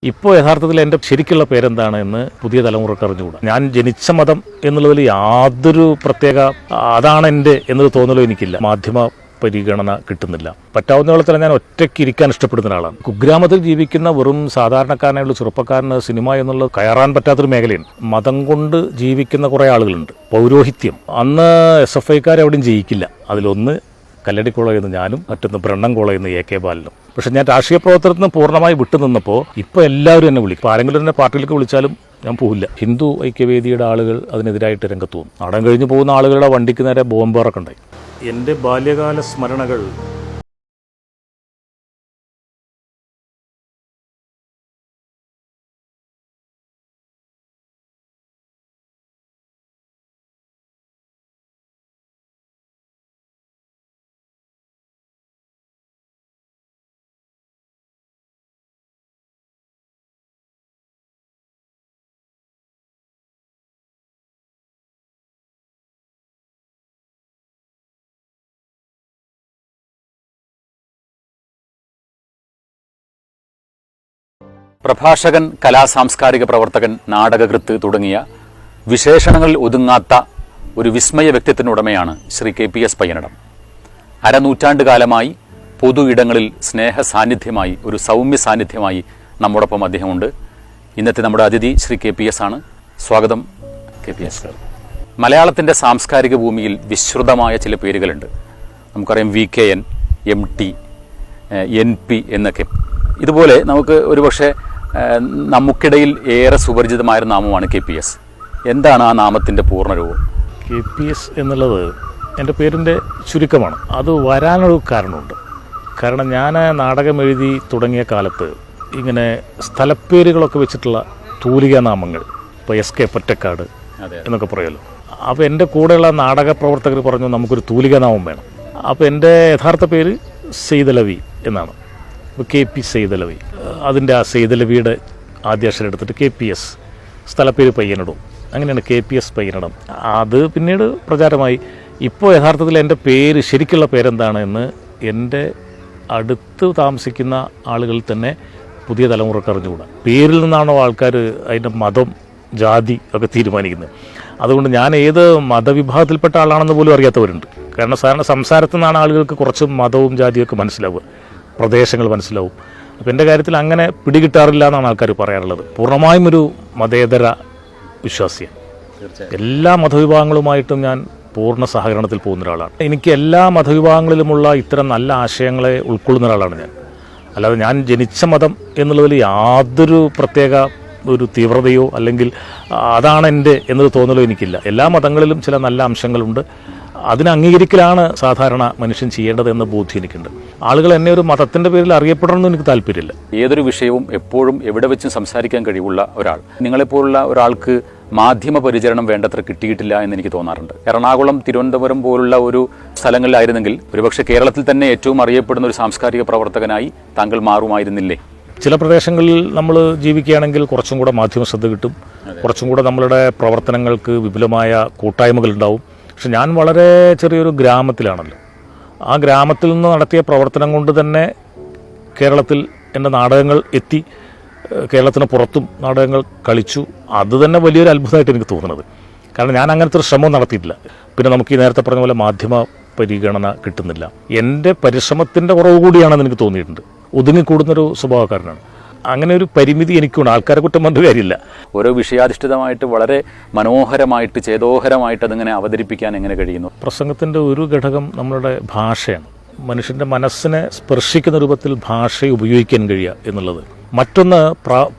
ഇപ്പോൾ യഥാർത്ഥത്തിൽ എൻ്റെ ശരിക്കുള്ള പേരെന്താണ് എന്ന് പുതിയ തലമുറക്ക് അറിഞ്ഞുകൂടാ. ഞാൻ ജനിച്ച മതം എന്നുള്ളതിൽ യാതൊരു പ്രത്യേക അതാണ് എൻ്റെ എന്നത് തോന്നലോ എനിക്കില്ല. മാധ്യമ പരിഗണന കിട്ടുന്നില്ല. പറ്റാവുന്നിടത്തോളം ഞാൻ ഒറ്റയ്ക്ക് ഇരിക്കാൻ ഇഷ്ടപ്പെടുന്ന ഒരാളാണ്. കുഗ്രാമത്തിൽ ജീവിക്കുന്ന വെറും സാധാരണക്കാരനായുള്ള ചെറുപ്പക്കാരന് സിനിമ എന്നുള്ളത് കയറാൻ പറ്റാത്തൊരു മേഖലയാണ്. മതം കൊണ്ട് ജീവിക്കുന്ന കുറേ ആളുകളുണ്ട്. പൗരോഹിത്യം അന്ന് SFIക്കാർ എവിടെയും ജയിക്കില്ല. അതിലൊന്ന് കല്ലടി കോളേജിൽ നിന്ന് ഞാനും, മറ്റൊന്ന് ബ്രണ്ണൻ കോളേജിൽ നിന്ന് AK ബാലനും. പക്ഷെ ഞാൻ രാഷ്ട്രീയ പ്രവർത്തനത്തിന് പൂർണ്ണമായി വിട്ടുനിന്നപ്പോൾ ഇപ്പോൾ എല്ലാവരും എന്നെ വിളിക്കും. ആരെങ്കിലും എന്നെ പാർട്ടിയിലേക്ക് വിളിച്ചാലും ഞാൻ പോവില്ല. ഹിന്ദു ഐക്യവേദിയുടെ ആളുകൾ അതിനെതിരായിട്ട് രംഗത്ത് പോകും. നാടകം കഴിഞ്ഞ് പോകുന്ന ആളുകളുടെ വണ്ടിക്ക് നേരെ ബോംബേറൊക്കെ ഉണ്ടായി. എൻ്റെ ബാല്യകാല സ്മരണകൾ പ്രഭാഷകൻ, കലാസാംസ്കാരിക പ്രവർത്തകൻ, നാടകകൃത്ത് തുടങ്ങിയ വിശേഷണങ്ങളിൽ ഒതുങ്ങാത്ത ഒരു വിസ്മയ വ്യക്തിത്വത്തിനുടമയാണ് ശ്രീ KPS പയ്യനടം. അരനൂറ്റാണ്ട് കാലമായി പൊതു ഇടങ്ങളിൽ സ്നേഹ സാന്നിധ്യമായി, ഒരു സൗമ്യ സാന്നിധ്യമായി നമ്മോടൊപ്പം അദ്ദേഹമുണ്ട്. ഇന്നത്തെ നമ്മുടെ അതിഥി ശ്രീ KPS ആണ്. സ്വാഗതം KPS. മലയാളത്തിൻ്റെ സാംസ്കാരിക ഭൂമിയിൽ വിശ്രുതമായ ചില പേരുകളുണ്ട്. നമുക്കറിയാം VKN, MT, NP എന്നൊക്കെ. ഇതുപോലെ നമുക്ക് ഒരുപക്ഷെ നമുക്കിടയിൽ ഏറെ സുപരിചിതമായൊരു നാമമാണ് KPS. എന്താണ് ആ നാമത്തിൻ്റെ പൂർണ്ണരൂപം? KPS എന്നുള്ളത് എൻ്റെ പേരിൻ്റെ ചുരുക്കമാണ്. അത് വരാനൊരു കാരണമുണ്ട്. കാരണം ഞാൻ നാടകം എഴുതി തുടങ്ങിയ കാലത്ത് ഇങ്ങനെ സ്ഥലപ്പേരുകളൊക്കെ വെച്ചിട്ടുള്ള തൂലിക നാമങ്ങൾ, ഇപ്പോൾ SK പൊറ്റക്കാട് എന്നൊക്കെ പറയുമല്ലോ. അപ്പോൾ എൻ്റെ കൂടെയുള്ള നാടക പ്രവർത്തകർ പറഞ്ഞു നമുക്കൊരു തൂലിക നാമം വേണം. അപ്പോൾ എൻ്റെ യഥാർത്ഥ പേര് സെയ്തലവി എന്നാണ്. ഇപ്പോൾ KP സെയ്തലവി. അതിൻ്റെ ആ സെയ്തലവിയുടെ ആദ്യാക്ഷരം എടുത്തിട്ട് KPS, സ്ഥലപ്പേര് പയ്യനടും. അങ്ങനെയാണ് KPS പയ്യനടം. അത് പിന്നീട് പ്രചാരമായി. ഇപ്പോൾ യഥാർത്ഥത്തിൽ എൻ്റെ പേര് ശരിക്കുള്ള പേരെന്താണ് എന്ന് എൻ്റെ അടുത്ത് താമസിക്കുന്ന ആളുകളിൽ തന്നെ പുതിയ തലമുറക്ക് അറിഞ്ഞുകൂടാ. പേരിൽ നിന്നാണോ ആൾക്കാർ അതിൻ്റെ മതം, ജാതി ഒക്കെ തീരുമാനിക്കുന്നത്. അതുകൊണ്ട് ഞാൻ ഏത് മതവിഭാഗത്തിൽപ്പെട്ട ആളാണെന്ന് പോലും അറിയാത്തവരുണ്ട്. കാരണം സാധാരണ സംസാരത്തിൽ നിന്നാണ് ആളുകൾക്ക് കുറച്ച് മതവും ജാതിയൊക്കെ മനസ്സിലാവുക, പ്രദേശങ്ങൾ മനസ്സിലാവും. അപ്പോൾ എൻ്റെ കാര്യത്തിൽ അങ്ങനെ പിടികിട്ടാറില്ല എന്നാണ് ആൾക്കാർ പറയാറുള്ളത്. പൂർണ്ണമായും ഒരു മതേതര വിശ്വാസിയാണ്. എല്ലാ മതവിഭാഗങ്ങളുമായിട്ടും ഞാൻ പൂർണ്ണ സഹകരണത്തിൽ പോകുന്ന ഒരാളാണ്. എനിക്ക് എല്ലാ മതവിഭാഗങ്ങളിലുമുള്ള ഇത്തരം നല്ല ആശയങ്ങളെ ഉൾക്കൊള്ളുന്ന ഒരാളാണ് ഞാൻ. അല്ലാതെ ഞാൻ ജനിച്ച മതം എന്നുള്ളതിൽ യാതൊരു പ്രത്യേക ഒരു തീവ്രതയോ അല്ലെങ്കിൽ അതാണ് എൻ്റെ എന്നത് തോന്നലോ എനിക്കില്ല. എല്ലാ മതങ്ങളിലും ചില നല്ല അംശങ്ങളുണ്ട്. അതിനെ അംഗീകരിക്കലാണ് സാധാരണ മനുഷ്യൻ ചെയ്യേണ്ടതെന്ന ബോധ്യം എനിക്കുണ്ട്. ആളുകൾ എന്നെ ഒരു മതത്തിൻ്റെ പേരിൽ അറിയപ്പെടണമെന്ന് എനിക്ക് താല്പര്യമില്ല. ഏതൊരു വിഷയവും എപ്പോഴും എവിടെ വെച്ചും സംസാരിക്കാൻ കഴിവുള്ള ഒരാൾ. നിങ്ങളെപ്പോലുള്ള ഒരാൾക്ക് മാധ്യമ പരിചരണം വേണ്ടത്ര കിട്ടിയിട്ടില്ല എന്ന് എനിക്ക് തോന്നാറുണ്ട്. എറണാകുളം, തിരുവനന്തപുരം പോലുള്ള ഒരു സ്ഥലങ്ങളിലായിരുന്നെങ്കിൽ ഒരുപക്ഷെ കേരളത്തിൽ തന്നെ ഏറ്റവും അറിയപ്പെടുന്ന ഒരു സാംസ്കാരിക പ്രവർത്തകനായി താങ്കൾ മാറുമായിരുന്നില്ലേ? ചില പ്രദേശങ്ങളിൽ നമ്മൾ ജീവിക്കുകയാണെങ്കിൽ കുറച്ചും കൂടെ മാധ്യമ ശ്രദ്ധ കിട്ടും. കുറച്ചും കൂടെ നമ്മളുടെ പ്രവർത്തനങ്ങൾക്ക് വിപുലമായ കൂട്ടായ്മകൾ ഉണ്ടാവും. പക്ഷെ ഞാൻ വളരെ ചെറിയൊരു ഗ്രാമത്തിലാണല്ലോ. ആ ഗ്രാമത്തിൽ നിന്ന് നടത്തിയ പ്രവർത്തനം കൊണ്ട് തന്നെ കേരളത്തിൽ എൻ്റെ നാടകങ്ങൾ എത്തി. കേരളത്തിന് പുറത്തും നാടകങ്ങൾ കളിച്ചു. അത് തന്നെ വലിയൊരു അത്ഭുതമായിട്ട് എനിക്ക് തോന്നുന്നത്. കാരണം ഞാൻ അങ്ങനത്തെ ഒരു ശ്രമം നടത്തിയിട്ടില്ല. പിന്നെ നമുക്ക് ഈ നേരത്തെ പറഞ്ഞ പോലെ മാധ്യമ പരിഗണന കിട്ടുന്നില്ല. എൻ്റെ പരിശ്രമത്തിൻ്റെ കുറവ് കൂടിയാണെന്ന് എനിക്ക് തോന്നിയിട്ടുണ്ട്. ഒതുങ്ങിക്കൂടുന്നൊരു സ്വഭാവക്കാരനാണ്. അങ്ങനെ ഒരു പരിമിതി എനിക്കുണ്ട്. ആൾക്കാരെ കുറ്റം പറഞ്ഞ കാര്യമില്ല. ഓരോ വിഷയാധിഷ്ഠിതമായിട്ട് വളരെ മനോഹരമായിട്ട്, ചേതോഹരമായിട്ട് അതിങ്ങനെ അവതരിപ്പിക്കാൻ എങ്ങനെ കഴിയുന്നു? പ്രസംഗത്തിൻ്റെ ഒരു ഘടകം നമ്മളുടെ ഭാഷയാണ്. മനുഷ്യൻ്റെ മനസ്സിനെ സ്പർശിക്കുന്ന രൂപത്തിൽ ഭാഷയെ ഉപയോഗിക്കാൻ കഴിയുക എന്നുള്ളത്. മറ്റൊന്ന്,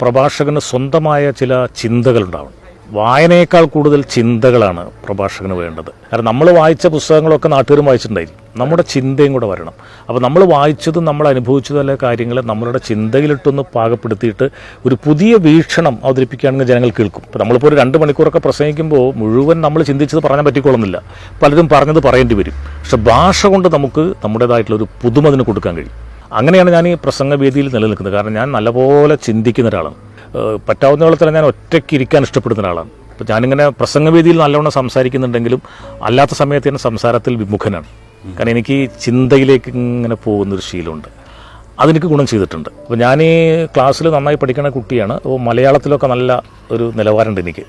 പ്രഭാഷകന് സ്വന്തമായ ചില ചിന്തകളുണ്ടാവണം. വായനയേക്കാൾ കൂടുതൽ ചിന്തകളാണ് പ്രഭാഷകന് വേണ്ടത്. കാരണം നമ്മൾ വായിച്ച പുസ്തകങ്ങളൊക്കെ നാട്ടുകാരും വായിച്ചിട്ടുണ്ടായിരിക്കും. നമ്മുടെ ചിന്തയും കൂടെ വരണം. അപ്പോൾ നമ്മൾ വായിച്ചതും നമ്മൾ അനുഭവിച്ചതും അല്ല കാര്യങ്ങളെ നമ്മളുടെ ചിന്തയിലിട്ടൊന്ന് പാകപ്പെടുത്തിയിട്ട് ഒരു പുതിയ വീക്ഷണം അവതരിപ്പിക്കുകയാണെങ്കിൽ ജനങ്ങൾ കേൾക്കും. ഇപ്പോൾ നമ്മളിപ്പോൾ ഒരു 2 മണിക്കൂറൊക്കെ പ്രസംഗിക്കുമ്പോൾ മുഴുവൻ നമ്മൾ ചിന്തിച്ചത് പറയാൻ പറ്റിക്കൊള്ളുന്നില്ല. പലരും പറഞ്ഞത് പറയേണ്ടി വരും. പക്ഷെ ഭാഷ കൊണ്ട് നമുക്ക് നമ്മുടേതായിട്ടുള്ളൊരു പുതുമതിന് കൊടുക്കാൻ കഴിയും. അങ്ങനെയാണ് ഞാൻ ഈ പ്രസംഗവേദിയിൽ നിലനിൽക്കുന്നത്. കാരണം ഞാൻ നല്ലപോലെ ചിന്തിക്കുന്ന ഒരാളാണ്. പറ്റാവുന്നിടത്തോളം ഞാൻ ഒറ്റയ്ക്ക് ഇരിക്കാൻ ഇഷ്ടപ്പെടുന്ന ഒരാളാണ്. അപ്പോൾ ഞാനിങ്ങനെ പ്രസംഗവേദിയിൽ നല്ലവണ്ണം സംസാരിക്കുന്നുണ്ടെങ്കിലും അല്ലാത്ത സമയത്ത് ഞാൻ സംസാരത്തിൽ വിമുഖനാണ്. കാരണം എനിക്ക് ചിന്തയിലേക്ക് ഇങ്ങനെ പോകുന്നൊരു ശീലമുണ്ട്. അതെനിക്ക് ഗുണം ചെയ്തിട്ടുണ്ട്. അപ്പോൾ ഞാൻ ഈ ക്ലാസ്സിൽ നന്നായി പഠിക്കുന്ന കുട്ടിയാണ്. അപ്പോൾ മലയാളത്തിലൊക്കെ നല്ല ഒരു നിലവാരമുണ്ട് എനിക്ക്.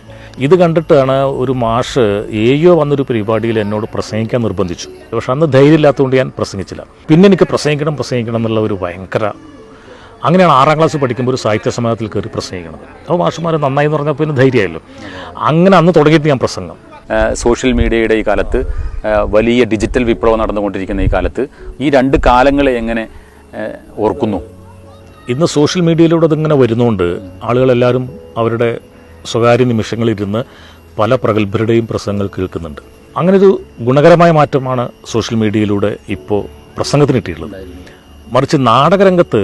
ഇത് കണ്ടിട്ടാണ് ഒരു മാഷ് ഏയോ വന്നൊരു പരിപാടിയിൽ എന്നോട് പ്രസംഗിക്കാൻ നിർബന്ധിച്ചു. പക്ഷെ അന്ന് ധൈര്യമില്ലാത്തതുകൊണ്ട് ഞാൻ പ്രസംഗിച്ചില്ല. പിന്നെ എനിക്ക് പ്രസംഗിക്കണം എന്നുള്ള ഒരു ഭയങ്കര, അങ്ങനെയാണ് 6ാം ക്ലാസ് പഠിക്കുമ്പോൾ ഒരു സാഹിത്യ സമ്മേളനത്തിൽ കയറി പ്രസംഗിക്കുന്നത്. അപ്പോൾ മാഷുമാർ നന്നായി എന്ന് പറഞ്ഞാൽ പിന്നെ ധൈര്യമായല്ലോ. അങ്ങനെ അന്ന് തുടങ്ങിയിട്ട് ഞാൻ പ്രസംഗം. സോഷ്യൽ മീഡിയയുടെ ഈ കാലത്ത്, വലിയ ഡിജിറ്റൽ വിപ്ലവം നടന്നുകൊണ്ടിരിക്കുന്ന ഈ കാലത്ത് ഈ 2 കാലങ്ങളെ എങ്ങനെ ഓർക്കുന്നു? ഇന്ന് സോഷ്യൽ മീഡിയയിലൂടെ അതിങ്ങനെ വരുന്നതുകൊണ്ട് ആളുകളെല്ലാവരും അവരുടെ സ്വകാര്യ നിമിഷങ്ങളിലിരുന്ന് പല പ്രഗത്ഭരുടെയും പ്രസംഗങ്ങൾ കേൾക്കുന്നുണ്ട്. അങ്ങനൊരു ഗുണകരമായ മാറ്റമാണ് സോഷ്യൽ മീഡിയയിലൂടെ ഇപ്പോൾ പ്രസംഗത്തിന് കിട്ടിയിട്ടുള്ളത്. മറിച്ച് നാടകരംഗത്ത്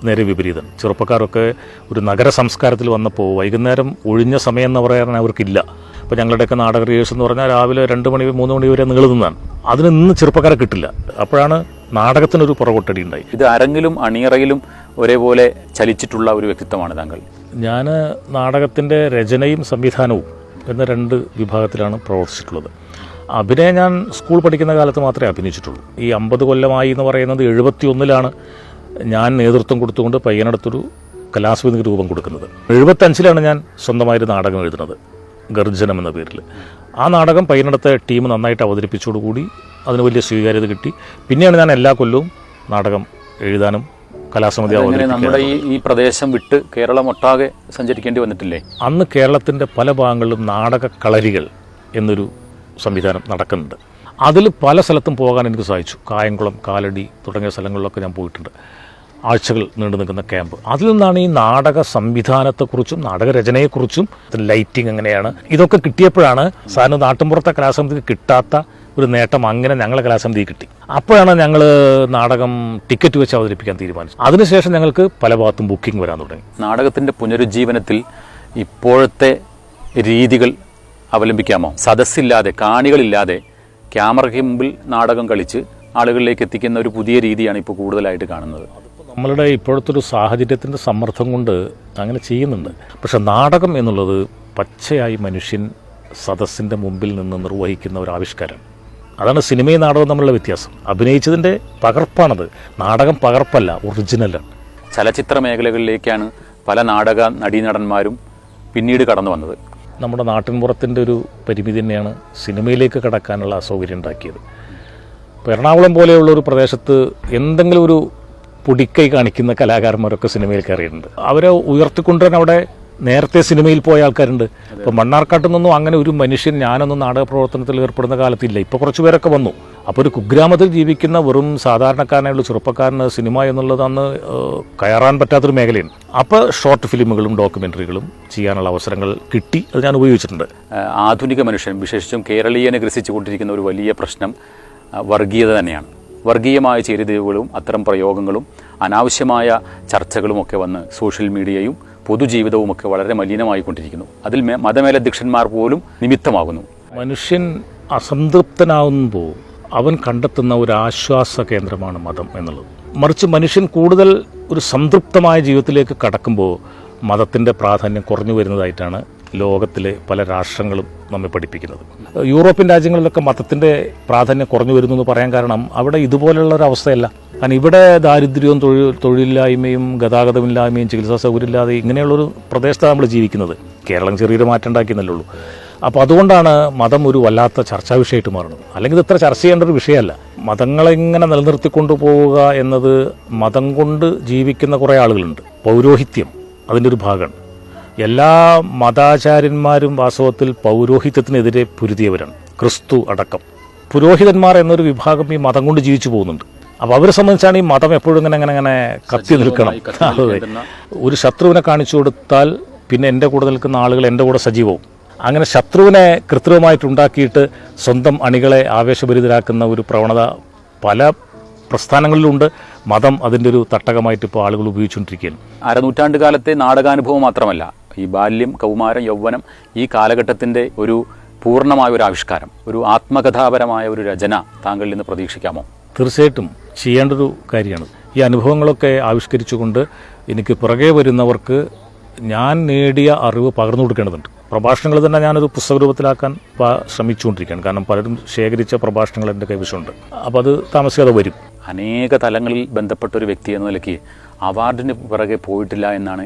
നേരെ വിപരീതം. ചെറുപ്പക്കാരൊക്കെ ഒരു നഗര സംസ്കാരത്തിൽ വന്നപ്പോൾ വൈകുന്നേരം ഒഴിഞ്ഞ സമയം എന്ന് പറയാൻ അവർക്കില്ല. ഇപ്പോൾ ഞങ്ങളുടെയൊക്കെ നാടക റിഹേഴ്സൽ എന്ന് പറഞ്ഞാൽ രാവിലെ 2 മണി 3 മണി വരെ നീളുന്നതാണ്. അതിന് ഇന്ന് ചെറുപ്പക്കാരെ കിട്ടില്ല. അപ്പോഴാണ് നാടകത്തിനൊരു പുറകോട്ടടി ഉണ്ടായി. ഇത് അരങ്ങിലും അണിയറയിലും ഒരേപോലെ ചലിച്ചിട്ടുള്ള ഒരു വ്യക്തിത്വമാണ് താങ്കൾ. ഞാൻ നാടകത്തിൻ്റെ രചനയും സംവിധാനവും എന്ന 2 വിഭാഗത്തിലാണ് പ്രവർത്തിച്ചിട്ടുള്ളത്. അഭിനയം ഞാൻ സ്കൂൾ പഠിക്കുന്ന കാലത്ത് മാത്രമേ അഭിനയിച്ചിട്ടുള്ളൂ. ഈ 50 കൊല്ലമായി എന്ന് പറയുന്നത് 71-ലാണ് ഞാൻ നേതൃത്വം കൊടുത്തുകൊണ്ട് പയ്യനടുത്തൊരു കലാസമിതിക്ക് രൂപം കൊടുക്കുന്നത്. 75-ലാണ് ഞാൻ സ്വന്തമായൊരു നാടകം എഴുതുന്നത്, ഗർജനം എന്ന പേരിൽ. ആ നാടകം പയ്യനടുത്തെ ടീം നന്നായിട്ട് അവതരിപ്പിച്ചതോടുകൂടി അതിന് വലിയ സ്വീകാര്യത കിട്ടി. പിന്നെയാണ് ഞാൻ എല്ലാ കൊല്ലവും നാടകം എഴുതാനും കലാസമിതി നമ്മുടെ ഈ പ്രദേശം വിട്ട് കേരളം ഒട്ടാകെ സഞ്ചരിക്കേണ്ടി വന്നിട്ടില്ലേ? അന്ന് കേരളത്തിൻ്റെ പല ഭാഗങ്ങളിലും നാടക കളരികൾ എന്നൊരു സംവിധാനം നടക്കുന്നുണ്ട്. അതിൽ പല സ്ഥലത്തും പോകാൻ എനിക്ക് സാധിച്ചു. കായംകുളം, കാലടി തുടങ്ങിയ സ്ഥലങ്ങളിലൊക്കെ ഞാൻ പോയിട്ടുണ്ട്. ആഴ്ചകൾ നീണ്ടു നിൽക്കുന്ന ക്യാമ്പ്. അതിൽ നിന്നാണ് ഈ നാടക സംവിധാനത്തെക്കുറിച്ചും നാടകരചനയെക്കുറിച്ചും ലൈറ്റിംഗ് എങ്ങനെയാണ് ഇതൊക്കെ കിട്ടിയപ്പോഴാണ് സാറിന് നാട്ടിൻപുറത്തെ കലാസമിതിക്ക് കിട്ടാത്ത ഒരു നേട്ടം അങ്ങനെ ഞങ്ങളെ കലാസമിതി കിട്ടി. അപ്പോഴാണ് ഞങ്ങൾ നാടകം ടിക്കറ്റ് വെച്ച് അവതരിപ്പിക്കാൻ തീരുമാനിച്ചത്. അതിനുശേഷം ഞങ്ങൾക്ക് പല ഭാഗത്തും ബുക്കിംഗ് വരാൻ തുടങ്ങി. നാടകത്തിൻ്റെ പുനരുജ്ജീവനത്തിൽ ഇപ്പോഴത്തെ രീതികൾ അവലംബിക്കാമോ? സദസ്സില്ലാതെ, കാണികളില്ലാതെ ക്യാമറയ്ക്ക് മുമ്പിൽ നാടകം കളിച്ച് ആളുകളിലേക്ക് എത്തിക്കുന്ന ഒരു പുതിയ രീതിയാണ് ഇപ്പോൾ കൂടുതലായിട്ട് കാണുന്നത്. നമ്മളുടെ ഇപ്പോഴത്തെ ഒരു സാഹചര്യത്തിൻ്റെ സമ്മർദ്ദം കൊണ്ട് അങ്ങനെ ചെയ്യുന്നുണ്ട്. പക്ഷെ നാടകം എന്നുള്ളത് പച്ചയായി മനുഷ്യൻ സദസ്സിൻ്റെ മുമ്പിൽ നിന്ന് നിർവഹിക്കുന്ന ഒരു ആവിഷ്കാരം. അതാണ് സിനിമയും നാടകവും തമ്മിലുള്ള വ്യത്യാസം. അഭിനയിച്ചതിൻ്റെ പകർപ്പാണത്. നാടകം പകർപ്പല്ല, ഒറിജിനലാണ്. ചലച്ചിത്ര മേഖലകളിലേക്കാണ് പല നാടക നടീനടന്മാരും പിന്നീട് കടന്നു വന്നത്. നമ്മുടെ നാട്ടിൻപുറത്തിൻ്റെ ഒരു പരിമിതി തന്നെയാണ് സിനിമയിലേക്ക് കടക്കാനുള്ള അസൗകര്യം ഉണ്ടാക്കിയത്. ഇപ്പോൾ എറണാകുളം പോലെയുള്ള ഒരു പ്രദേശത്ത് എന്തെങ്കിലും ഒരു പൊടിക്കൈ കാണിക്കുന്ന കലാകാരന്മാരൊക്കെ സിനിമയിൽ കയറിയിട്ടുണ്ട്. അവരെ ഉയർത്തിക്കൊണ്ടുവരാൻ അവിടെ നേരത്തെ സിനിമയിൽ പോയ ആൾക്കാരുണ്ട്. ഇപ്പോൾ മണ്ണാർക്കാട്ടിൽ നിന്നും അങ്ങനെ ഒരു മനുഷ്യൻ ഞാനൊന്നും നാടക പ്രവർത്തനത്തിൽ ഏർപ്പെടുന്ന കാലത്തില്ല. ഇപ്പോൾ കുറച്ച് പേരൊക്കെ വന്നു. അപ്പോൾ ഒരു കുഗ്രാമത്തിൽ ജീവിക്കുന്ന വെറും സാധാരണക്കാരനായുള്ള ചെറുപ്പക്കാരന് സിനിമ എന്നുള്ളത് അന്ന് കയറാൻ പറ്റാത്തൊരു മേഖലയാണ്. അപ്പോൾ ഷോർട്ട് ഫിലിമുകളും ഡോക്യുമെൻ്ററികളും ചെയ്യാനുള്ള അവസരങ്ങൾ കിട്ടി. അത് ഞാൻ ഉപയോഗിച്ചിട്ടുണ്ട്. ആധുനിക മനുഷ്യൻ, വിശേഷിച്ചും കേരളീയനെ ഗ്രസിച്ചുകൊണ്ടിരിക്കുന്ന ഒരു വലിയ പ്രശ്നം വർഗീയത തന്നെയാണ്. വർഗീയമായ ചേരിതിരിവുകളും അത്തരം പ്രയോഗങ്ങളും അനാവശ്യമായ ചർച്ചകളുമൊക്കെ വന്ന് സോഷ്യൽ മീഡിയയും പൊതുജീവിതവുമൊക്കെ വളരെ മലിനമായിക്കൊണ്ടിരിക്കുന്നു. അതിൽ മതമേലധ്യക്ഷന്മാർ പോലും നിമിത്തമാകുന്നു. മനുഷ്യൻ അസംതൃപ്തനാവുമ്പോൾ അവൻ കണ്ടെത്തുന്ന ഒരു ആശ്വാസ കേന്ദ്രമാണ് മതം എന്നുള്ളത്. മറിച്ച് മനുഷ്യൻ കൂടുതൽ ഒരു സംതൃപ്തമായ ജീവിതത്തിലേക്ക് കടക്കുമ്പോൾ മതത്തിൻ്റെ പ്രാധാന്യം കുറഞ്ഞു വരുന്നതായിട്ടാണ് ലോകത്തിലെ പല രാഷ്ട്രങ്ങളും നമ്മെ പഠിപ്പിക്കുന്നത്. യൂറോപ്യൻ രാജ്യങ്ങളിലൊക്കെ മതത്തിൻ്റെ പ്രാധാന്യം കുറഞ്ഞു വരുന്നു എന്ന് പറയാൻ കാരണം അവിടെ ഇതുപോലുള്ള ഒരു അവസ്ഥയല്ല. കാരണം ഇവിടെ ദാരിദ്ര്യവും തൊഴിലില്ലായ്മയും ഗതാഗതമില്ലായ്മയും ചികിത്സാ സൗകര്യമില്ലാതെ ഇങ്ങനെയുള്ളൊരു പ്രദേശത്താണ് നമ്മൾ ജീവിക്കുന്നത്. കേരളം ചെറിയൊരു മാറ്റം ഉണ്ടാക്കിയെന്നല്ലേ ഉള്ളൂ. അപ്പോൾ അതുകൊണ്ടാണ് മതം ഒരു വല്ലാത്ത ചർച്ചാ വിഷയമായിട്ട് മാറുന്നത്. അല്ലെങ്കിൽ ഇത് ഇത്ര ചർച്ച ചെയ്യേണ്ട ഒരു വിഷയമല്ല. മതങ്ങളെങ്ങനെ നിലനിർത്തിക്കൊണ്ടു പോവുക എന്നത് മതം കൊണ്ട് ജീവിക്കുന്ന കുറേ ആളുകളുണ്ട്. പൗരോഹിത്യം അതിൻ്റെ ഒരു ഭാഗമാണ്. എല്ലാ മതാചാര്യന്മാരും വാസ്തവത്തിൽ പൗരോഹിത്യത്തിനെതിരെ പൊരുതിയവരാണ്, ക്രിസ്തു അടക്കം. പുരോഹിതന്മാർ എന്നൊരു വിഭാഗം ഈ മതം കൊണ്ട് ജീവിച്ചു പോകുന്നുണ്ട്. അപ്പോൾ അവരെ സംബന്ധിച്ചാണ് ഈ മതം എപ്പോഴും ഇങ്ങനെ കത്തി നിൽക്കണം. ഒരു ശത്രുവിനെ കാണിച്ചു കൊടുത്താൽ പിന്നെ എൻ്റെ കൂടെ നിൽക്കുന്ന ആളുകൾ എൻ്റെ കൂടെ സജീവവും. അങ്ങനെ ശത്രുവിനെ കൃത്രിമമായിട്ടുണ്ടാക്കിയിട്ട് സ്വന്തം അണികളെ ആവേശഭരിതരാക്കുന്ന ഒരു പ്രവണത പല പ്രസ്ഥാനങ്ങളിലുണ്ട്. മതം അതിൻ്റെ ഒരു തട്ടകമായിട്ട് ഇപ്പോൾ ആളുകൾ ഉപയോഗിച്ചുകൊണ്ടിരിക്കുകയാണ്. അരനൂറ്റാണ്ട് കാലത്തെ നാടകാനുഭവം മാത്രമല്ല, ഈ ബാല്യം, കൗമാരം, യൗവനം, ഈ കാലഘട്ടത്തിൻ്റെ ഒരു പൂർണ്ണമായ ഒരു ആവിഷ്കാരം, ഒരു ആത്മകഥാപരമായ ഒരു രചന താങ്കളിൽ നിന്ന് പ്രതീക്ഷിക്കാമോ? തീർച്ചയായിട്ടും ചെയ്യേണ്ടൊരു കാര്യമാണ്. ഈ അനുഭവങ്ങളൊക്കെ ആവിഷ്കരിച്ചുകൊണ്ട് എനിക്ക് പുറകെ വരുന്നവർക്ക് ഞാൻ നേടിയ അറിവ് പകർന്നു കൊടുക്കേണ്ടതുണ്ട്. പ്രഭാഷണങ്ങൾ തന്നെ ഞാനൊരു പുസ്തക രൂപത്തിലാക്കാൻ ശ്രമിച്ചുകൊണ്ടിരിക്കുകയാണ്. കാരണം പലരും ശേഖരിച്ച പ്രഭാഷണങ്ങൾ എൻ്റെ കൈവശമുണ്ട്. അപ്പോൾ അത് താമസിക്കാതെ വരും. അനേക തലങ്ങളിൽ ബന്ധപ്പെട്ട ഒരു വ്യക്തി എന്ന നിലയ്ക്ക് അവാർഡിന് പിറകെ പോയിട്ടില്ല എന്നാണ്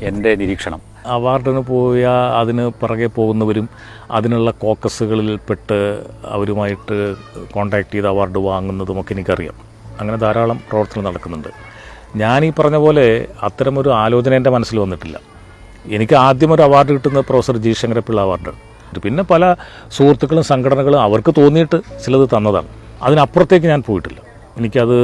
എൻ്റെ നിരീക്ഷണം. അവാർഡിന് പോയ അതിന് പിറകെ പോകുന്നവരും അതിനുള്ള കോക്കസുകളിൽപ്പെട്ട് അവരുമായിട്ട് കോണ്ടാക്ട് ചെയ്ത് അവാർഡ് വാങ്ങുന്നതുമൊക്കെ എനിക്കറിയാം. അങ്ങനെ ധാരാളം പ്രവർത്തനം നടക്കുന്നുണ്ട്. ഞാൻ ഈ പറഞ്ഞ പോലെ അത്തരമൊരു ആലോചന എൻ്റെ മനസ്സിൽ വന്നിട്ടില്ല. എനിക്ക് ആദ്യം ഒരു അവാർഡ് കിട്ടുന്നത് പ്രൊഫസർ ജി ശങ്കരപ്പിള്ള അവാർഡാണ്. പിന്നെ പല സുഹൃത്തുക്കളും സംഘടനകളും അവർക്ക് തോന്നിയിട്ട് ചിലത് തന്നതാണ്. അതിനപ്പുറത്തേക്ക് ഞാൻ പോയിട്ടില്ല. എനിക്കത്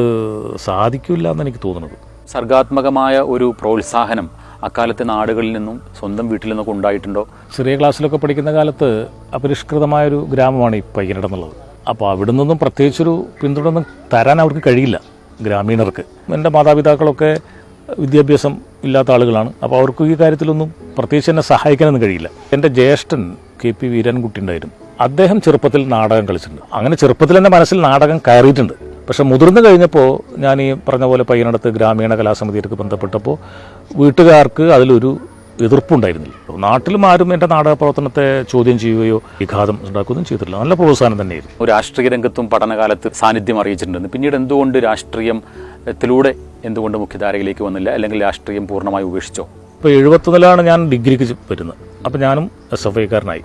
സാധിക്കില്ല എന്ന് എനിക്ക് തോന്നുന്നത്. സർഗാത്മകമായ ഒരു പ്രോത്സാഹനം അക്കാലത്തെ നാടുകളിൽ നിന്നും സ്വന്തം വീട്ടിൽ നിന്നൊക്കെ ഉണ്ടായിട്ടുണ്ടോ? ചെറിയ ക്ലാസ്സിലൊക്കെ പഠിക്കുന്ന കാലത്ത് അപരിഷ്കൃതമായൊരു ഗ്രാമമാണ് ഈ പയ്യനട എന്നുള്ളത്. അപ്പോൾ അവിടെ നിന്നൊന്നും പ്രത്യേകിച്ചൊരു പിന്തുണ തരാൻ അവർക്ക് കഴിയില്ല ഗ്രാമീണർക്ക്. എൻ്റെ മാതാപിതാക്കളൊക്കെ വിദ്യാഭ്യാസം ഇല്ലാത്ത ആളുകളാണ്. അപ്പോൾ അവർക്ക് ഈ കാര്യത്തിലൊന്നും പ്രത്യേകിച്ച് എന്നെ സഹായിക്കാനൊന്നും കഴിയില്ല. എൻ്റെ ജ്യേഷ്ഠൻ KP വീരൻകുട്ടി ഉണ്ടായിരുന്നു. അദ്ദേഹം ചെറുപ്പത്തിൽ നാടകം കളിച്ചിട്ടുണ്ട്. അങ്ങനെ ചെറുപ്പത്തിൽ എൻ്റെ മനസ്സിൽ നാടകം കയറിയിട്ടുണ്ട്. പക്ഷെ മുതിർന്നു കഴിഞ്ഞപ്പോൾ ഞാൻ ഈ പറഞ്ഞ പോലെ പയ്യനടത്ത് ഗ്രാമീണ കലാസമിതിയൊക്കെ ബന്ധപ്പെട്ടപ്പോൾ വീട്ടുകാർക്ക് അതിലൊരു എതിർപ്പുണ്ടായിരുന്നില്ല. നാട്ടിലും ആരും എൻ്റെ നാടക പ്രവർത്തനത്തെ ചോദ്യം ചെയ്യുകയോ വിഘാതം ഉണ്ടാക്കുകയൊന്നും ചെയ്തിട്ടില്ല. നല്ല പ്രോത്സാഹനം തന്നെയായിരുന്നു. രാഷ്ട്രീയ രംഗത്തും പഠനകാലത്ത് സാന്നിധ്യം അറിയിച്ചിട്ടുണ്ട്. പിന്നീട് എന്തുകൊണ്ട് രാഷ്ട്രീയത്തിലൂടെ എന്തുകൊണ്ട് മുഖ്യധാരയിലേക്ക് വന്നില്ല, അല്ലെങ്കിൽ രാഷ്ട്രീയം പൂർണ്ണമായി ഉപേക്ഷിച്ചോ? ഇപ്പോൾ 71-ലാണ് ഞാൻ ഡിഗ്രിക്ക് വരുന്നത്. അപ്പോൾ ഞാനും SFIക്കാരനായി.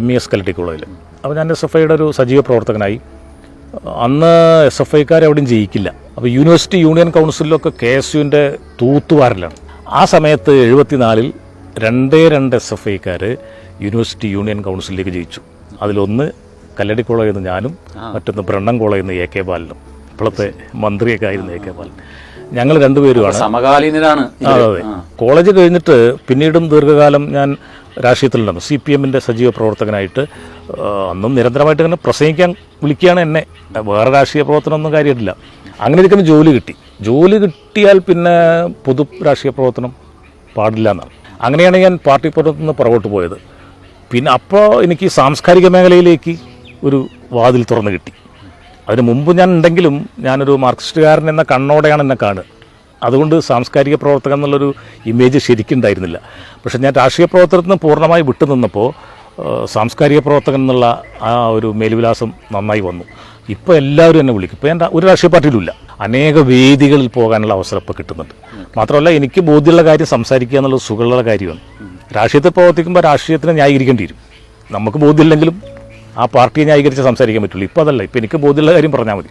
MES കലക്ടറി കോളേജിൽ. അപ്പോൾ ഞാൻ SFIയുടെ ഒരു സജീവ പ്രവർത്തകനായി. അന്ന് SFIക്കാർ എവിടെയും ജയിക്കില്ല. അപ്പോൾ യൂണിവേഴ്സിറ്റി യൂണിയൻ കൗൺസിലൊക്കെ KSUവിൻ്റെ തൂത്തുവാരലാണ്. ആ സമയത്ത് 74-ൽ 2 SFIക്കാർ യൂണിവേഴ്സിറ്റി യൂണിയൻ കൗൺസിലിലേക്ക് ജയിച്ചു. അതിലൊന്ന് കല്ലടി കോളേജിൽ നിന്ന് ഞാനും, മറ്റൊന്ന് ബ്രണ്ണൻ കോളേജിൽ നിന്ന് AK ബാലനും, ഇപ്പോഴത്തെ മന്ത്രിയൊക്കെ ആയിരുന്നു AK ബാലൻ. ഞങ്ങൾ രണ്ടുപേരുമാണ് സമകാലീനരാണ്. അതെ. കോളേജ് കഴിഞ്ഞിട്ട് പിന്നീടും ദീർഘകാലം ഞാൻ രാഷ്ട്രീയത്തിലുണ്ടായിരുന്നു. CPMൻ്റെ സജീവ പ്രവർത്തകനായിട്ട്. അന്നും നിരന്തരമായിട്ട് ഇങ്ങനെ പ്രസംഗിക്കാൻ വിളിക്കുകയാണ് എന്നെ. വേറെ രാഷ്ട്രീയ പ്രവർത്തനമൊന്നും കാര്യമില്ല. അങ്ങനെ ഇരിക്കുന്ന ജോലി കിട്ടിയാൽ പിന്നെ പൊതു രാഷ്ട്രീയ പ്രവർത്തനം പാടില്ല എന്നാണ്. അങ്ങനെയാണ് ഞാൻ പാർട്ടി പ്രവർത്തനത്തിൽ നിന്ന് പുറകോട്ട് പോയത്. പിന്നെ അപ്പോൾ എനിക്ക് സാംസ്കാരിക മേഖലയിലേക്ക് ഒരു വാതിൽ തുറന്നു കിട്ടി. അതിന് മുമ്പ് ഞാൻ ഉണ്ടെങ്കിലും ഞാനൊരു മാർക്സിസ്റ്റുകാരൻ എന്ന കണ്ണോടെയാണ് എന്നെ കാണുക. അതുകൊണ്ട് സാംസ്കാരിക പ്രവർത്തകൻ എന്നുള്ളൊരു ഇമേജ് ശരിക്കുണ്ടായിരുന്നില്ല. പക്ഷേ ഞാൻ രാഷ്ട്രീയ പ്രവർത്തനത്തിൽ നിന്ന് പൂർണ്ണമായി വിട്ടുനിന്നപ്പോൾ സാംസ്കാരിക പ്രവർത്തകൻ എന്നുള്ള ആ ഒരു മേൽവിലാസം നന്നായി വന്നു. ഇപ്പോൾ എല്ലാവരും എന്നെ വിളിക്കും. ഇപ്പോൾ എൻ്റെ ഒരു രാഷ്ട്രീയ പാർട്ടിയിലുമില്ല. അനേക വേദികളിൽ പോകാനുള്ള അവസരം ഇപ്പോൾ കിട്ടുന്നുണ്ട്. മാത്രമല്ല എനിക്ക് ബോധ്യമുള്ള കാര്യം സംസാരിക്കുക എന്നുള്ളത് സുഖമുള്ള കാര്യമാണ്. രാഷ്ട്രീയത്തിൽ പ്രവർത്തിക്കുമ്പോൾ രാഷ്ട്രീയത്തിനെ ന്യായീകരിക്കേണ്ടി വരും. നമുക്ക് ബോധ്യമില്ലെങ്കിലും ആ പാർട്ടിയെ ന്യായീകരിച്ച് സംസാരിക്കാൻ പറ്റുള്ളൂ. ഇപ്പോൾ അതല്ല. ഇപ്പോൾ എനിക്ക് ബോധ്യമുള്ള കാര്യം പറഞ്ഞാൽ മതി.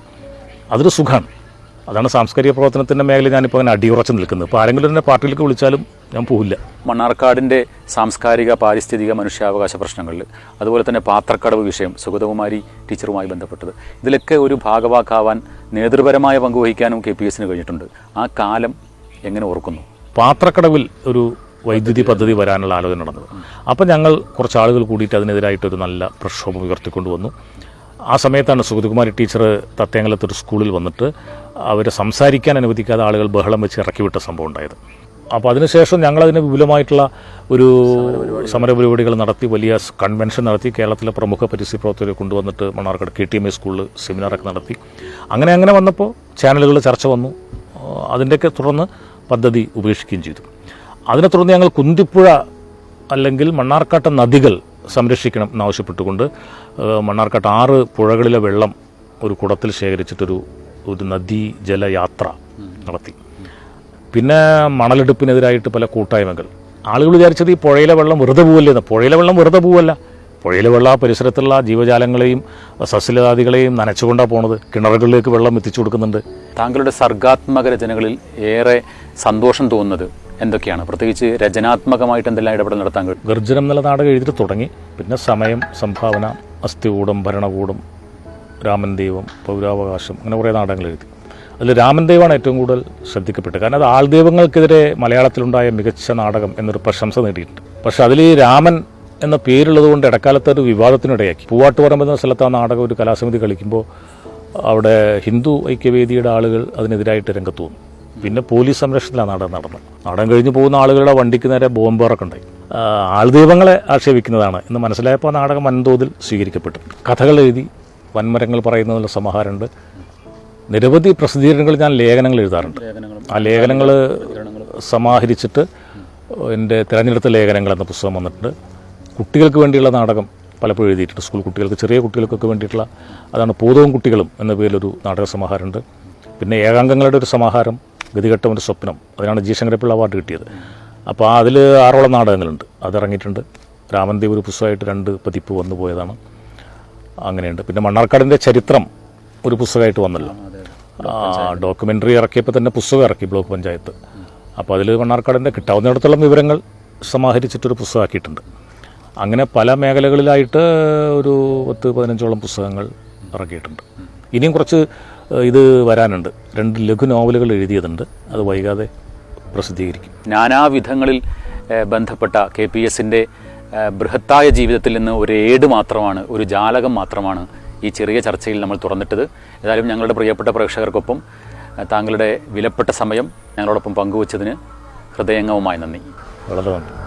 അതൊരു സുഖമാണ്. അതാണ് സാംസ്കാരിക പ്രവർത്തനത്തിൻ്റെ മേഖലയിൽ ഞാനിപ്പോൾ അങ്ങനെ അടിയുറച്ച് നിൽക്കുന്നത്. ഇപ്പോൾ ആരെങ്കിലും എന്നെ പാർട്ടിയിലേക്ക് വിളിച്ചാലും ഞാൻ പോവില്ല. മണ്ണാർക്കാടിൻ്റെ സാംസ്കാരിക പാരിസ്ഥിതിക മനുഷ്യാവകാശ പ്രശ്നങ്ങളിൽ, അതുപോലെ തന്നെ പാത്രക്കടവ് വിഷയം സുഗതകുമാരി ടീച്ചറുമായി ബന്ധപ്പെട്ടത്, ഇതിലൊക്കെ ഒരു ഭാഗവാക്കാവാൻ നേതൃപരമായ പങ്കുവഹിക്കാനും KPSന് കഴിഞ്ഞിട്ടുണ്ട്. ആ കാലം എങ്ങനെ ഓർക്കുന്നു? പാത്രക്കടവിൽ ഒരു വൈദ്യുതി പദ്ധതി വരാനുള്ള ആലോചന നടന്നത്. അപ്പോൾ ഞങ്ങൾ കുറച്ച് ആളുകൾ കൂടിയിട്ട് അതിനെതിരായിട്ടൊരു നല്ല പ്രക്ഷോഭം ഉയർത്തിക്കൊണ്ടുവന്നു. ആ സമയത്താണ് സുഗതകുമാരി ടീച്ചർ തത്തേങ്ങലത്തൊരു സ്കൂളിൽ വന്നിട്ട് അവരെ സംസാരിക്കാൻ അനുവദിക്കാതെ ആളുകൾ ബഹളം വെച്ച് ഇറക്കി വിട്ട സംഭവം ഉണ്ടായത്. അപ്പോൾ അതിനുശേഷം ഞങ്ങളതിന് വിപുലമായിട്ടുള്ള ഒരു സമരപരിപാടികൾ നടത്തി, വലിയ കൺവെൻഷൻ നടത്തി, കേരളത്തിലെ പ്രമുഖ പരിസ്ഥിതി പ്രവർത്തകരെ കൊണ്ടുവന്നിട്ട് മണ്ണാർക്കാട് KTMA സ്കൂളിൽ സെമിനാറൊക്കെ നടത്തി. അങ്ങനെ വന്നപ്പോൾ ചാനലുകളിൽ ചർച്ച വന്നു. അതിൻ്റെയൊക്കെ തുടർന്ന് പദ്ധതി ഉപേക്ഷിക്കുകയും ചെയ്തു. അതിനെ തുടർന്ന് ഞങ്ങൾ കുന്തിപ്പുഴ അല്ലെങ്കിൽ മണ്ണാർക്കാട്ടെ നദികൾ സംരക്ഷിക്കണം എന്നാവശ്യപ്പെട്ടുകൊണ്ട് മണ്ണാർക്കാട്ട് 6 പുഴകളിലെ വെള്ളം ഒരു കുടത്തിൽ ശേഖരിച്ചിട്ടൊരു നദീ ജലയാത്ര നടത്തി. പിന്നെ മണലെടുപ്പിനെതിരായിട്ട് പല കൂട്ടായ്മകൾ. ആളുകൾ വിചാരിച്ചത് ഈ പുഴയിലെ വെള്ളം വെറുതെ പോവല്ലേന്ന്. പുഴയിലെ വെള്ളം വെറുതെ പോവല്ല. പുഴയിലെ വെള്ളം പരിസരത്തുള്ള ജീവജാലങ്ങളെയും സസ്യലതാദികളെയും നനച്ചുകൊണ്ടാണ് പോണത്. കിണറുകളിലേക്ക് വെള്ളം എത്തിച്ചു കൊടുക്കുന്നുണ്ട്. താങ്കളുടെ സർഗാത്മക രചനകളിൽ ഏറെ സന്തോഷം തോന്നുന്നത് എന്തൊക്കെയാണ്? പ്രത്യേകിച്ച് രചനാത്മകമായിട്ട് എന്തെല്ലാം ഇടപെടൽ നടത്താൻ കഴിയും? ഗർജനം എന്നുള്ള നാടകം എഴുതിയിട്ട് തുടങ്ങി. പിന്നെ സമയം, സംഭാവന, അസ്ഥികൂടം, ഭരണകൂടം, രാമൻ ദൈവം, പൗരാവകാശം, അങ്ങനെ കുറേ നാടകങ്ങൾ എഴുതി. അതിൽ രാമൻ ദൈവമാണ് ഏറ്റവും കൂടുതൽ ശ്രദ്ധിക്കപ്പെട്ടത്. കാരണം അത് ആൾദൈവങ്ങൾക്കെതിരെ മലയാളത്തിലുണ്ടായ മികച്ച നാടകം എന്നൊരു പ്രശംസ നേടിയിട്ടുണ്ട്. പക്ഷെ അതിൽ രാമൻ എന്ന പേരുള്ളത് കൊണ്ട് ഇടക്കാലത്ത് ഒരു വിവാദത്തിനിടയാക്കി. പൂവാട്ടുപറമ്പ് എന്ന സ്ഥലത്ത് ആ നാടകം ഒരു കലാസമിതി കളിക്കുമ്പോൾ അവിടെ ഹിന്ദു ഐക്യവേദിയുടെ ആളുകൾ അതിനെതിരായിട്ട് രംഗത്ത് വന്നു. പിന്നെ പോലീസ് സംരക്ഷണത്തിലാണ് നാടകം നടന്നത്. നാടകം കഴിഞ്ഞ് പോകുന്ന ആളുകളുടെ വണ്ടിക്ക് നേരെ ബോംബേറൊക്കെ ഉണ്ടായി. ആൾദൈവങ്ങളെ ആക്ഷേപിക്കുന്നതാണ് എന്ന് മനസ്സിലായപ്പോൾ നാടകം വൻതോതിൽ സ്വീകരിക്കപ്പെട്ടു. കഥകൾ എഴുതി, വൻമരങ്ങൾ പറയുന്നതിനുള്ള സമാഹാരമുണ്ട്. നിരവധി പ്രസിദ്ധീകരണങ്ങളിൽ ഞാൻ ലേഖനങ്ങൾ എഴുതാറുണ്ട്. ആ ലേഖനങ്ങൾ സമാഹരിച്ചിട്ട് എൻ്റെ തിരഞ്ഞെടുത്ത ലേഖനങ്ങൾ എന്ന പുസ്തകം വന്നിട്ടുണ്ട്. കുട്ടികൾക്ക് വേണ്ടിയുള്ള നാടകം പലപ്പോഴും എഴുതിയിട്ടുണ്ട്. സ്കൂൾ കുട്ടികൾക്ക്, ചെറിയ കുട്ടികൾക്കൊക്കെ വേണ്ടിയിട്ടുള്ള, അതാണ് പൂതവും കുട്ടികളും എന്ന പേരിലൊരു നാടക സമാഹാരമുണ്ട്. പിന്നെ ഏകാംഗങ്ങളുടെ ഒരു സമാഹാരം ഗതികെട്ടവൻ്റെ സ്വപ്നം, അതിനാണ് ജി ശങ്കരപ്പിള്ള അവാർഡ് കിട്ടിയത്. അപ്പോൾ അതിൽ 6ഓളം നാടകങ്ങളുണ്ട്, അതിറങ്ങിയിട്ടുണ്ട്. രാമൻദേവ് ഒരു പുസ്തകമായിട്ട് 2 പതിപ്പ് വന്നു പോയതാണ്. അങ്ങനെയുണ്ട്. പിന്നെ മണ്ണാർക്കാടിൻ്റെ ചരിത്രം ഒരു പുസ്തകമായിട്ട് വന്നല്ലോ. ഡോക്യുമെൻ്ററി ഇറക്കിയപ്പോൾ തന്നെ പുസ്തകം ഇറക്കി ബ്ലോക്ക് പഞ്ചായത്ത്. അപ്പോൾ അതിൽ മണ്ണാർക്കാടിൻ്റെ കിട്ടാവുന്നിടത്തോളം വിവരങ്ങൾ സമാഹരിച്ചിട്ടൊരു പുസ്തകമാക്കിയിട്ടുണ്ട്. അങ്ങനെ പല മേഖലകളിലായിട്ട് ഒരു 10-15ഓളം പുസ്തകങ്ങൾ ഇറക്കിയിട്ടുണ്ട്. ഇനിയും കുറച്ച് ഇത് വരാനുണ്ട്. 2 ലഘു നോവലുകൾ എഴുതിയതുണ്ട്, അത് വൈകാതെ പ്രസിദ്ധീകരിക്കും. നാനാവിധങ്ങളിൽ ബന്ധപ്പെട്ട KPSൻ്റെ ബൃഹത്തായ ജീവിതത്തിൽ നിന്ന് ഒരു ഏട് മാത്രമാണ്, ഒരു ജാലകം മാത്രമാണ് ഈ ചെറിയ ചർച്ചയിൽ നമ്മൾ തുറന്നിട്ടത്. ഏതായാലും ഞങ്ങളുടെ പ്രിയപ്പെട്ട പ്രേക്ഷകർക്കൊപ്പം താങ്കളുടെ വിലപ്പെട്ട സമയം ഞങ്ങളോടൊപ്പം പങ്കുവച്ചതിന് ഹൃദയംഗമമായ നന്ദി. വളരെ നന്ദി.